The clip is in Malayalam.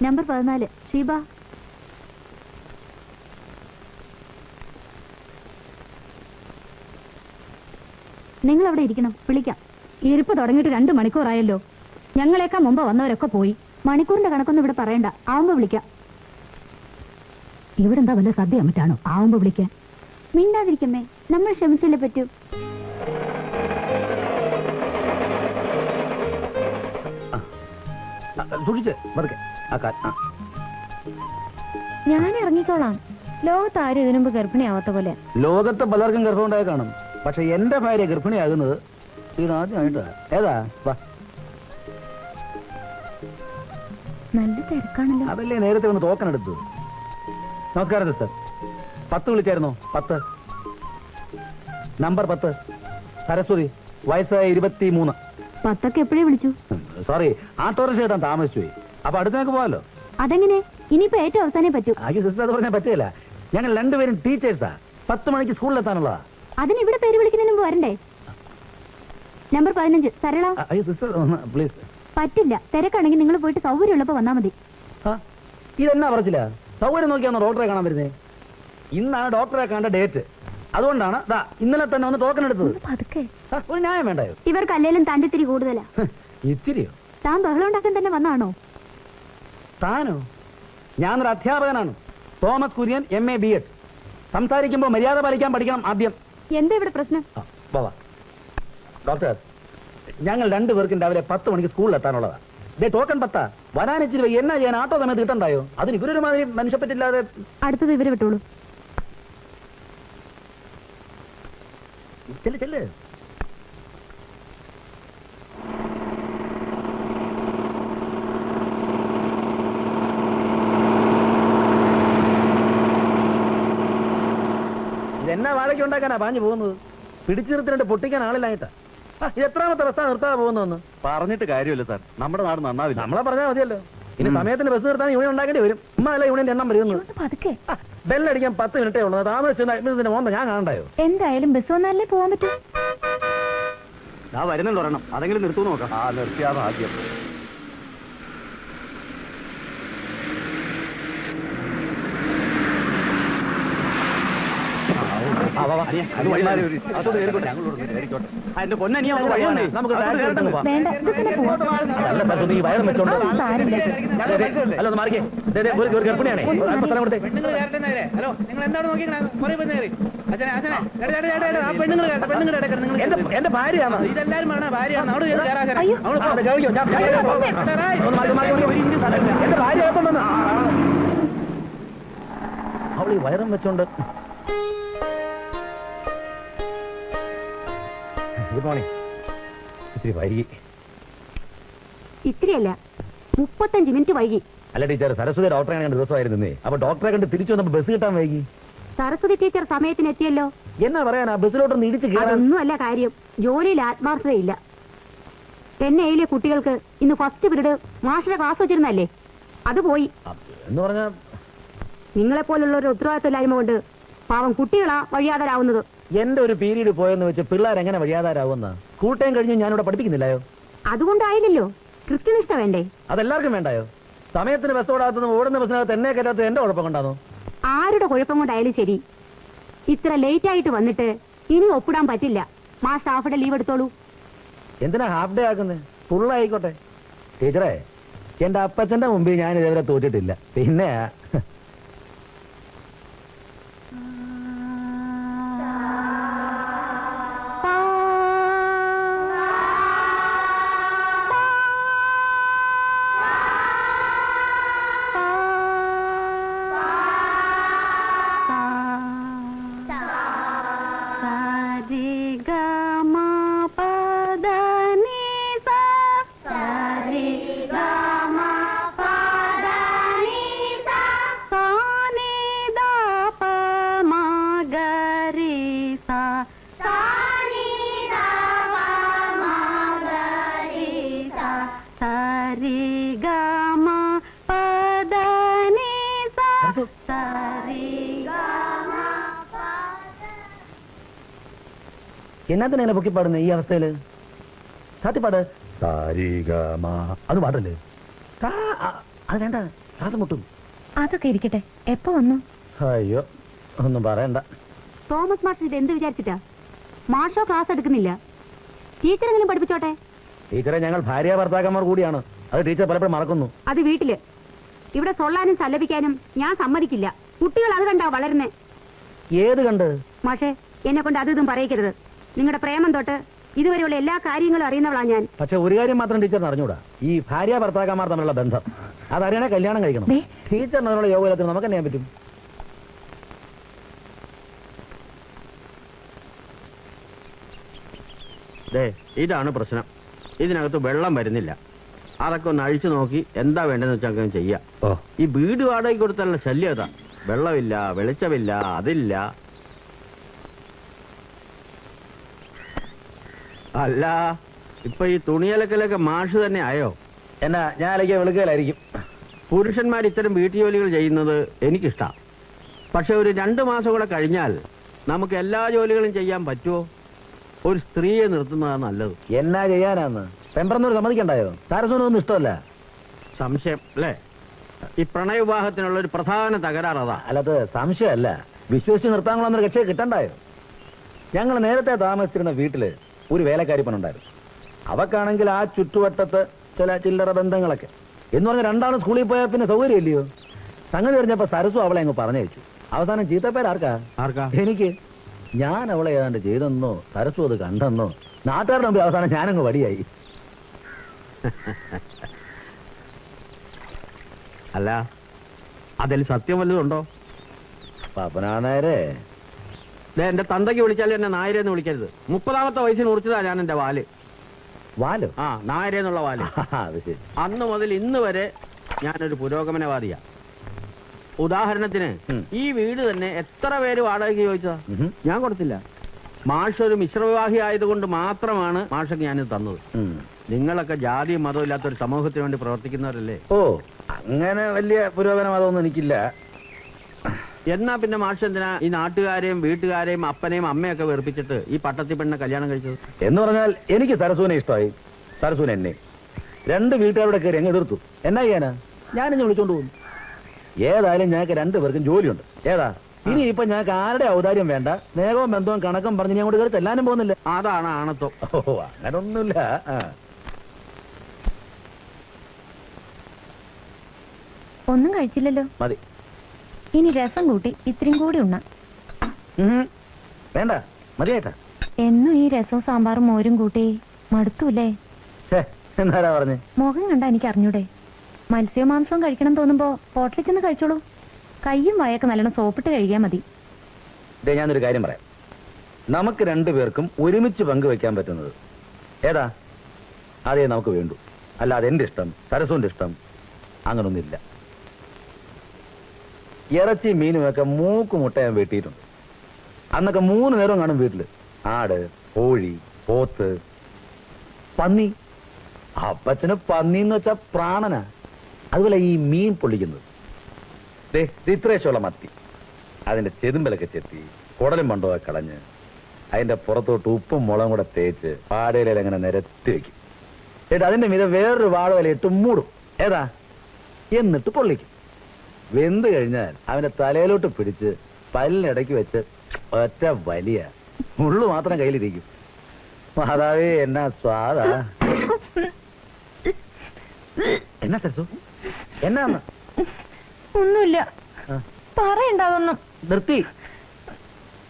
നമ്പർ 14 ഷീബ. നിങ്ങൾ അവിടെ ഇരിക്കണം, വിളിക്കാം. ഇരിപ്പ് തുടങ്ങിയിട്ട് 2 മണിക്കൂറായല്ലോ. ഞങ്ങളേക്കാൾ മുമ്പ് വന്നവരൊക്കെ പോയി. മണിക്കൂറിന്റെ കണക്കൊന്നും ഇവിടെ പറയണ്ട, ആവുമ്പോ വിളിക്കാം. ഇവിടെ എന്താ വല്ല സദ്യ മറ്റാണോ ആവുമ്പോ വിളിക്കാൻ? മിണ്ടാതിരിക്കമ്മേ, നമ്മൾ ക്ഷമിച്ചല്ലേ പറ്റൂ. ഞാൻ ഇറങ്ങിക്കോളാം. ലോകത്ത് ആരും ഇതിനു മുമ്പ് ഗർഭിണിയാവാത്ത പോലെ. ലോകത്ത് പലർക്കും ഗർഭമുണ്ടായി കാണും, പക്ഷെ എന്റെ ഭാര്യ ഗർഭിണിയാകുന്നത് ഇതാദ്യമായിട്ടാണ്. ഏതാ? നല്ല തിരക്കാണല്ലോ. അതല്ലേ നേരത്തെ ഒന്ന് ടോക്കൺ എടുത്തു. നമസ്കാരം സിസ്റ്റർ. 10 വിളിച്ചായിരുന്നോ? 10 നമ്പർ 10 സരസ്വതി, വയസ്സ് 23. 10 എപ്പോഴേ വിളിച്ചു? സോറി, ഓട്ടോറിക്ഷ കിട്ടാൻ താമസിച്ചു പോയി. അപ്പൊ അടുത്തേക്ക് പോകാലോ. അതെങ്ങനെ? ഇനിയിപ്പോ ഏറ്റവും അവസാനേ പറ്റൂ. അയ്യോ സിസ്റ്റർ, അത് പറഞ്ഞാൽ പറ്റില്ല. ഞങ്ങൾ 2 പേരും ടീച്ചേഴ്സാ. 10 മണിക്ക് സ്കൂളിലെത്താനുള്ളതാ. അതിന് ഇവിടെ പേര് വിളിക്കുന്നതിന് മുമ്പ് വരണ്ടേ? നമ്പർ 15 സരള. അയ്യോ സിസ്റ്റർ പ്ലീസ്. പറ്റില്ല, തിരക്കാണെങ്കിൽ നിങ്ങൾ പോയിട്ട് സൗകര്യമുള്ളപ്പോ വന്നാ മതി. ഇതെന്നാ പറച്ചില്ല? സൗകര്യം നോക്കിയാണോ ഡോക്ടറെ കാണാൻ വരുന്നത്? ഇന്നാണ് ഡോക്ടറെ കാണേണ്ട ഡേറ്റ്. അതുകൊണ്ടാണ് ഇന്നലെ തന്നെ ഒന്ന് ടോക്കൺ എടുത്തത്. ഒരു ന്യായം വേണ്ടായോ? ഇവർക്ക് അല്ലേലും തന്റെ ഇത്തിരി കൂടുതലാ. ഇത്തിരിയോ? താൻ ബഹളം ഉണ്ടാക്കാൻ തന്നെ വന്നാണോ? താനോ? ഞാനൊരു അധ്യാപകനാണ്. Thomas Kurian, MA BEd. സംസാരിക്കുമ്പോ മര്യാദ പാലിക്കാൻ പഠിക്കണം ആദ്യം. എന്താ ഇവിടെ പ്രശ്നം? ഡോക്ടർ, ഞങ്ങൾ 2 പേർക്കും രാവിലെ 10 മണിക്ക് സ്കൂളിൽ എത്താനുള്ളതാ. ടോക്കൺ 10. വരാനിച്ചിരി എന്നാ ചെയ്യാൻ? ആട്ടോ സമയത്ത് കിട്ടണ്ടായോ? അതിന് ഇവരൊരു മാതിരി മനുഷ്യപ്പറ്റില്ലാതെ. അടുത്തത് ഇവരെ വിട്ടോളൂ. ചെല്ല്. ഇതെന്നാ വാഴയ്ക്ക് ഉണ്ടാക്കാനാ പാഞ്ഞു പോകുന്നത്? പിടിച്ചു നിർത്തിട്ട് പൊട്ടിക്കാൻ ആളില്ലായിട്ടാ. എത്രാമത്തെ ബസ്സാ നിർത്താതെ പോകുന്നു? പറഞ്ഞിട്ട് കാര്യമില്ല സാർ, നമ്മുടെ നാട് നന്നാവില്ല. നമ്മളെ പറഞ്ഞാൽ മതിയല്ലോ. ഇനി സമയത്തിന് ബസ് നിർത്താൻ യൂണിയൻ ഉണ്ടാക്കേണ്ടി വരും. ഉമ്മല്ല യൂണിയന്റെ എണ്ണം വരുന്നത്. ബെല്ലടിക്കാൻ 10 മിനിറ്റേ ഉള്ളൂ. താമസിച്ചതിന്റെ മോന്ത ഞാൻ കാണണ്ടായോ? എന്തായാലും ബസ് വന്നാലേ പോവാൻ പറ്റൂ. ഞാൻ വരുന്നുണ്ട് ഒരെണ്ണം, അതെങ്കിലും നിർത്തൂ നോക്കാം. നിർത്തിയാ ഭാഗ്യം. എന്റെ പൊന്നനിയ നമുക്ക് മാറിക്കേ. ഒരു ഗർഭിണിയാണേ. എന്റെ ഭാര്യയാണ്. ഇതെല്ലാരും എന്റെ ഭാര്യ അവൾ ഈ വയറും വെച്ചോണ്ട്. ഇത്തിരി വൈകി. ഇത്തിരിയല്ല, 35 മിനിറ്റ് വൈകി. അല്ല ടീച്ചർ, സരസ്വതി ഡോക്ടറെ കണ്ട് ദിവസമായിരുന്നേ. അപ്പൊ ഡോക്ടറെ കണ്ട് തിരിച്ചു വന്നപ്പോ ബസ് കിട്ടാൻ വൈകി. സരസ്വതി ടീച്ചർ സമയത്തിന് എത്തിയല്ലോ. എന്നാ പറയാനാ, ബസ്സിലോട്ടൊന്ന് ഇടിച്ച് ഒന്നും അല്ല കാര്യം. ജോലിയിൽ ആത്മാർത്ഥതയില്ല. എന്നെ എയിലെ കുട്ടികൾക്ക് ഇന്ന് ഫസ്റ്റ് പീരീഡ് മാഷിന്റെ ക്ലാസ് വെച്ചിരുന്നല്ലേ, അത് പോയി. എന്ന് പറഞ്ഞ നിങ്ങളെപ്പോലുള്ള ഒരു ഉത്തരവാദിത്തമില്ലായ്മ കൊണ്ട് പാവം കുട്ടികളാ വഴിയാതരാവുന്നത്. എന്റെ ഒരു പീരീഡ് പോയെന്ന് വെച്ച് പിള്ളേർ എങ്ങനെ വഴിയാതാരാവുന്ന? കൂട്ടയും കഴിഞ്ഞ് ഞാനിവിടെ പഠിപ്പിക്കുന്നില്ലായോ? അതുകൊണ്ടായില്ലല്ലോ, കൃത്യനിഷ്ഠ വേണ്ടേ? അതെല്ലാവർക്കും വേണ്ടായോ? സമയത്തിന് ബസ് ഓടാത്തതും ഓടുന്ന ബസ്സിനകത്ത് എന്നെ കയറ്റാത്തത് എന്റെ കുഴപ്പം കൊണ്ടാണോ? ആരുടെ കുഴപ്പം കൊണ്ടായാലും ശരി, ഇത്ര ലേറ്റ് ആയിട്ട് വന്നിട്ട് ഇനി ഒപ്പിടാൻ പറ്റില്ല. മാസ് ഹാഫ് ഡേ ലീവ് എടുത്തോളൂ. എന്തിനാ ഹാഫ് ഡേ ആക്കുന്നത്? ഫുള്ളായിക്കോട്ടെ. ടീച്ചറെ, എന്റെ അപ്പച്ചന്റെ മുമ്പിൽ ഞാൻ ഇതേവരെ തോറ്റിട്ടില്ല. പിന്നെ എന്നാത്തിനെ പൊക്കി പാടുന്ന ഈ അവസ്ഥയില്? സാത്തിപ്പാട്. അത് പാടല്ലേ? അത് വേണ്ട, ശ്വാസം മുട്ടും. അതൊക്കെ ഇരിക്കട്ടെ, എപ്പോ വന്നു? അയ്യോ, ഒന്നും പറയണ്ട. തോമസ് മാസ്റ്റർ ഇത് എന്ത് വിചാരിച്ചിട്ടാ? മാഷോ ക്ലാസ് എടുക്കുന്നില്ല, ടീച്ചറെങ്കിലും പഠിപ്പിച്ചോട്ടെ. ടീച്ചറെ, ഞങ്ങൾ ഭാര്യ ഭർത്താക്കന്മാർ കൂടിയാണ്. അത് ടീച്ചർ പലപ്പോഴും മറക്കുന്നു. അത് വീട്ടില്. ഇവിടെ സൊള്ളാനും സല്ലപിക്കാനും ഞാൻ സമ്മതിക്കില്ല. കുട്ടികൾ അത് കണ്ടാ വളരുന്നേ. ഏത് കണ്ട്? മാഷേ, എന്നെ കൊണ്ട് അതും പറയിക്കരുത്. നിങ്ങളുടെ പ്രേമം തൊട്ട് ഇതുവരെയുള്ള എല്ലാ കാര്യങ്ങളും അറിയുന്നവളാ ഞാൻ. പക്ഷെ ഒരു കാര്യം മാത്രം ടീച്ചറിന് അറിഞ്ഞൂടാ, ഈ ഭാര്യ ഭർത്താക്കന്മാർ തമ്മിലുള്ള ബന്ധം. അതറിയണേ കല്യാണം കഴിക്കണം. ടീച്ചറിന് അതിനുള്ള യോഗത്തിന് നമുക്ക് ചെയ്യാൻ പറ്റും. ഇതാണ് പ്രശ്നം. ഇതിനകത്ത് വെള്ളം വരുന്നില്ല. അതൊക്കെ ഒന്ന് അഴിച്ചു നോക്കി എന്താ വേണ്ടെന്ന് വെച്ചാൽ അങ്ങനെ ചെയ്യാം. ഈ വീട് വാടകയ്ക്ക് കൊടുത്താലുള്ള ശല്യം അതാ. വെള്ളമില്ല, വെളിച്ചമില്ല, അതില്ല. അല്ല, ഇപ്പൊ ഈ തുണിയലക്കലൊക്കെ മാഷ് തന്നെ ആയോ? എന്നാ, ഞാൻ അലക്കിയ വെളുക്കലായിരിക്കും. പുരുഷന്മാർ ഇത്തരം വീട്ടുജോലികൾ ചെയ്യുന്നത് എനിക്കിഷ്ടാ. പക്ഷെ ഒരു 2 മാസം കൂടെ കഴിഞ്ഞാൽ നമുക്ക് എല്ലാ ജോലികളും ചെയ്യാൻ പറ്റുമോ? ഒരു സ്ത്രീയെ നിർത്തുന്നതാണ് നല്ലത്. എന്നാ ചെയ്യാനാന്ന് പെമ്പറന്നൂർ സമ്മതിക്കണ്ടായോ? സാരസൂനൊന്നും ഇഷ്ടമല്ല. സംശയം അല്ലേ? ഈ പ്രണയവിവാഹത്തിനുള്ള ഒരു പ്രധാന തകരാറ് അതാ. അല്ലത് സംശയമല്ല, വിശ്വസിച്ച് നിർത്താനുള്ള രക്ഷ കിട്ടണ്ടായോ? ഞങ്ങൾ നേരത്തെ താമസിച്ചിരുന്ന വീട്ടില് ഒരു വേലക്കാരി പെണ്ണുണ്ടായിരുന്നു. അവക്കാണെങ്കിൽ ആ ചുറ്റുവട്ടത്ത് ചില ചില്ലറ ബന്ധങ്ങളൊക്കെ. എന്ന് പറഞ്ഞാൽ രണ്ടാളും സ്കൂളിൽ പോയാൽ പിന്നെ സൗകര്യം ഇല്ലയോ? സംഗതി പറഞ്ഞപ്പോ സരസു അവളെ അങ്ങ് പറഞ്ഞയച്ചു. അവസാനം ചീത്തപ്പേര് ആർക്കാ? എനിക്ക്. ഞാൻ അവളെ ഏതാണ്ട് ചെയ്തെന്നോ സരസു അത് കണ്ടെന്നോ നാട്ടുകാരുടെ മുമ്പിൽ അവസാനം ഞാനങ്ങ് വടിയായി. അല്ല, അതിൽ സത്യം വല്ലതുണ്ടോ? പാപ്പനാനേരെ, എന്റെ തന്തയ്ക്ക് വിളിച്ചാലും എന്നെ നായരെന്ന് വിളിക്കരുത്. 30ാമത്തെ വയസ്സിൽ മുറിച്ചതാ ഞാൻ എന്റെ വാല്. വാലോ? ആ, നായരെന്നുള്ള വാല്. അത് ശരി. അന്ന് മുതൽ ഇന്ന് വരെ ഞാനൊരു പുരോഗമനവാദിയാ. ഉദാഹരണത്തിന് ഈ വീട് തന്നെ എത്ര പേര് വാടകയ്ക്ക് ചോദിച്ചതാ? ഞാൻ കൊടുത്തില്ല. മാഷ് ഒരു മിശ്രവിവാഹി ആയതുകൊണ്ട് മാത്രമാണ് മാഷക്ക് ഞാനിത് തന്നത്. നിങ്ങളൊക്കെ ജാതിയും മതവും ഇല്ലാത്തൊരു സമൂഹത്തിന് വേണ്ടി പ്രവർത്തിക്കുന്നവരല്ലേ? ഓ, അങ്ങനെ വലിയ പുരോഗമനവാദമൊന്നും എനിക്കില്ല. എന്നാ പിന്നെ മാഷ് എന്തിനാ ഈ നാട്ടുകാരെയും വീട്ടുകാരെയും അപ്പനെയും അമ്മയൊക്കെ വെറുപ്പിച്ചിട്ട് ഈ പട്ടത്തി പെണ്ണെ കല്യാണം കഴിച്ചത്? എന്ന് പറഞ്ഞാൽ എനിക്ക് സരസൂനെ ഇഷ്ടമായി, സരസൂന് എന്നെ. 2 വീട്ടുകാരുടെ കയറി അങ്ങ് എതിർത്തു. എന്നാ ചെയ്യാനാ? ഞാനിന്ന് വിളിച്ചോണ്ട് പോകുന്നു. ഏതായാലും ഞങ്ങൾക്ക് 2 പേർക്കും ജോലിയുണ്ട്. ഏതാ ഇനി ഇപ്പൊ ഞങ്ങൾക്ക് ആരുടെ ഔദാര്യം വേണ്ട. സ്നേഹവും ബന്ധവും കണക്കും പറഞ്ഞ് ഞാൻ കൂടെ കയറി ചെല്ലാനും പോകുന്നില്ല. അതാണ് ആണത്വം. ഓ, അങ്ങനൊന്നുമില്ല. ഒന്നും കഴിച്ചില്ലല്ലോ. മതി. ഇനി രസം കൂട്ടി ഇത്രയും കൂടി ഉണ്ണാം. വേണ്ട, മതിയായിട്ടാ. എന്നും ഈ രസവും സാമ്പാറും മോരും കൂട്ടി മടുത്തൂല്ലേ? എന്നാരാ പറഞ്ഞേ? മുഖം കണ്ടാ എനിക്ക് അറിഞ്ഞൂടെ? മത്സ്യവും മാംസവും കഴിക്കണം തോന്നുമ്പോ ഹോട്ടലിൽ ചെന്ന് കഴിച്ചോളൂ. കയ്യും വായൊക്കെ നല്ലോണം സോപ്പിട്ട് കഴിക്കാൻ മതി. ഞാനൊരു കാര്യം പറയാം. നമുക്ക് 2 പേർക്കും ഒരുമിച്ച് പങ്കുവെക്കാൻ പറ്റുന്നത് ഏതാ? അതേ നമുക്ക് വേണ്ടു. അല്ലാതെ എന്റെ ഇഷ്ടം സരസുവിന്റെ ഇഷ്ടം അങ്ങനൊന്നുമില്ല. ഇറച്ചി മീനുമൊക്കെ മൂക്കുമുട്ട ഞാൻ വെട്ടിയിട്ടുണ്ട്. അന്നൊക്കെ 3 നേരം കാണും വീട്ടില്. ആട്, കോഴി, പോത്ത്, പന്നി. അപ്പച്ചന് പന്നിന്ന് വെച്ചാ പ്രാണനാ. അതുപോലെ ഈ മീൻ പൊള്ളിക്കുന്നത്, ഇത്രേശമുള്ള മത്തി, അതിന്റെ ചെതുമ്പലൊക്കെ ചെത്തി കുടലും മണ്ടൊക്കെ കളഞ്ഞ് അതിന്റെ പുറത്തോട്ട് ഉപ്പും മുളകും കൂടെ തേച്ച് പാടയിലെ അങ്ങനെ നിരത്തി വെക്കും. അതിന്റെ മീതെ വേറൊരു വാഴവല ഇട്ട് മൂടും. ഏതാ? എന്നിട്ട് പൊള്ളിക്കും. വെന്ത് കഴിഞ്ഞാൽ അവന്റെ തലയിലോട്ട് പിടിച്ച് പല്ലിനിടയ്ക്ക് വെച്ച് ഒറ്റ വലിയ മുള്ളു മാത്രം കയ്യിലിരിക്കും. മാതാവേ, എന്നാ സ്വാദാ! എന്നാ സരസു? എന്നാ? ഒന്നുമില്ല, പറയണ്ടാവുന്നു. നിർത്തി.